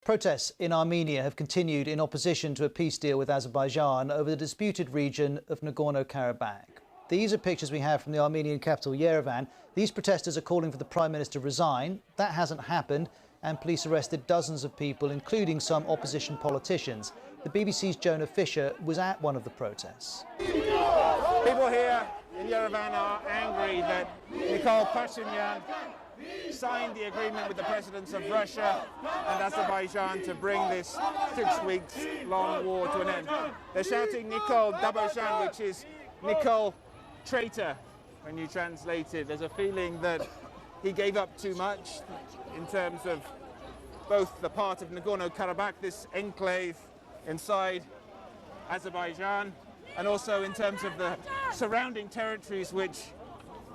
Protests in Armenia have continued in opposition to a peace deal with Azerbaijan over the disputed region of Nagorno-Karabakh. These are pictures we have from the Armenian capital, Yerevan. These protesters are calling for the Prime Minister to resign. That hasn't happened, and police arrested dozens of people, including some opposition politicians. The BBC's Jonah Fisher was at one of the protests. People here in Yerevan are angry that Nikol Pashinyan signed the agreement with the presidents of Russia and Azerbaijan to bring this 6 weeks long war to an end. They're shouting Nikol Daboshan, which is Nikol traitor when you translate it. There's a feeling that he gave up too much in terms of both the part of Nagorno-Karabakh, this enclave inside Azerbaijan, and also in terms of the surrounding territories which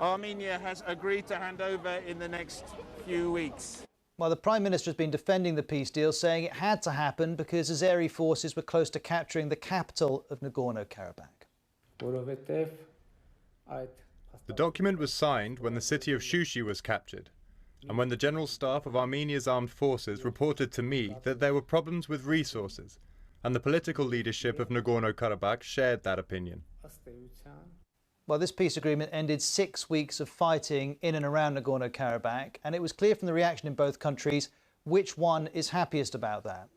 Armenia has agreed to hand over in the next few weeks. Well, the Prime Minister has been defending the peace deal, saying it had to happen because Azeri forces were close to capturing the capital of Nagorno-Karabakh. The document was signed when the city of Shushi was captured, and when the General Staff of Armenia's armed forces reported to me that there were problems with resources, and the political leadership of Nagorno-Karabakh shared that opinion. Well, this peace agreement ended 6 weeks of fighting in and around Nagorno-Karabakh, and it was clear from the reaction in both countries which one is happiest about that.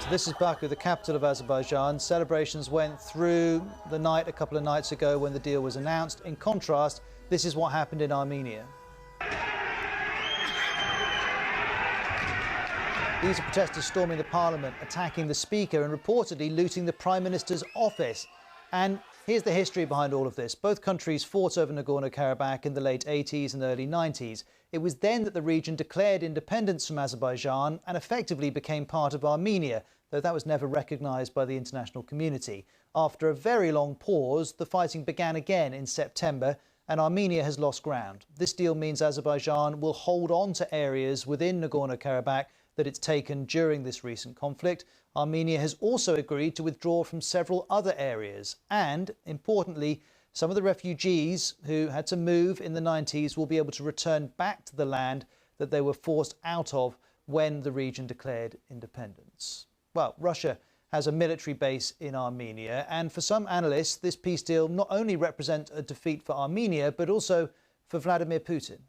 So this is Baku, the capital of Azerbaijan. Celebrations went through the night a couple of nights ago when the deal was announced. In contrast, this is what happened in Armenia. These are protesters storming the parliament, attacking the speaker and reportedly looting the Prime Minister's office. And here's the history behind all of this. Both countries fought over Nagorno-Karabakh in the late 80s and early 90s. It was then that the region declared independence from Azerbaijan and effectively became part of Armenia, though that was never recognised by the international community. After a very long pause, the fighting began again in September, and Armenia has lost ground. This deal means Azerbaijan will hold on to areas within Nagorno-Karabakh that it's taken during this recent conflict. Armenia has also agreed to withdraw from several other areas. And, importantly, some of the refugees who had to move in the 90s will be able to return back to the land that they were forced out of when the region declared independence. Well, Russia has a military base in Armenia, and for some analysts, this peace deal not only represents a defeat for Armenia, but also for Vladimir Putin.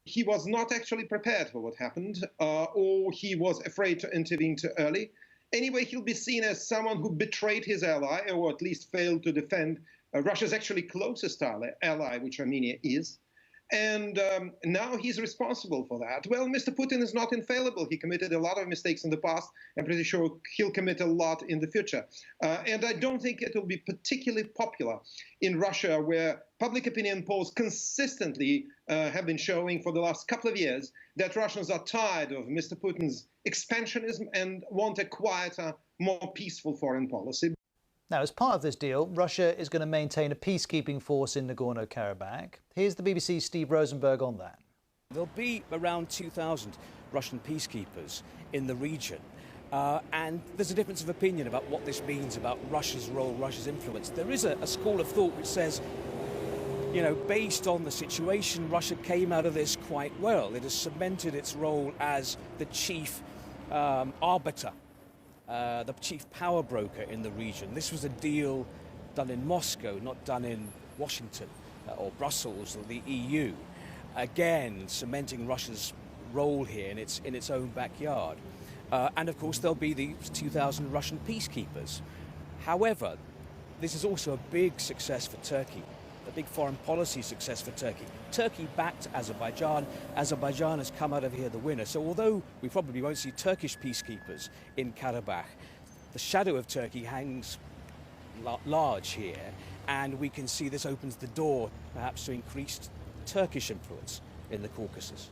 He was not actually prepared for what happened, or he was afraid to intervene too early. Anyway, he'll be seen as someone who betrayed his ally, or at least failed to defend Russia's actually closest ally, which Armenia is. And now he's responsible for that. Well, Mr. Putin is not infallible. He committed a lot of mistakes in the past. I'm pretty sure he'll commit a lot in the future. And I don't think it will be particularly popular in Russia, where public opinion polls consistently have been showing for the last couple of years that Russians are tired of Mr. Putin's expansionism and want a quieter, more peaceful foreign policy. Now, as part of this deal, Russia is going to maintain a peacekeeping force in Nagorno-Karabakh. Here's the BBC's Steve Rosenberg on that. There'll be around 2,000 Russian peacekeepers in the region. And there's a difference of opinion about what this means about Russia's role, Russia's influence. There is a school of thought which says, you know, based on the situation, Russia came out of this quite well. It has cemented its role as the chief arbiter, the chief power broker in the region. This was a deal done in Moscow, not done in Washington or Brussels or the EU. Again, cementing Russia's role here in its own backyard. And of course, there'll be these 2,000 Russian peacekeepers. However, this is also a big success for Turkey, a big foreign policy success for Turkey. Turkey backed Azerbaijan. Azerbaijan has come out of here the winner. So although we probably won't see Turkish peacekeepers in Karabakh, the shadow of Turkey hangs large here, and we can see this opens the door perhaps to increased Turkish influence in the Caucasus.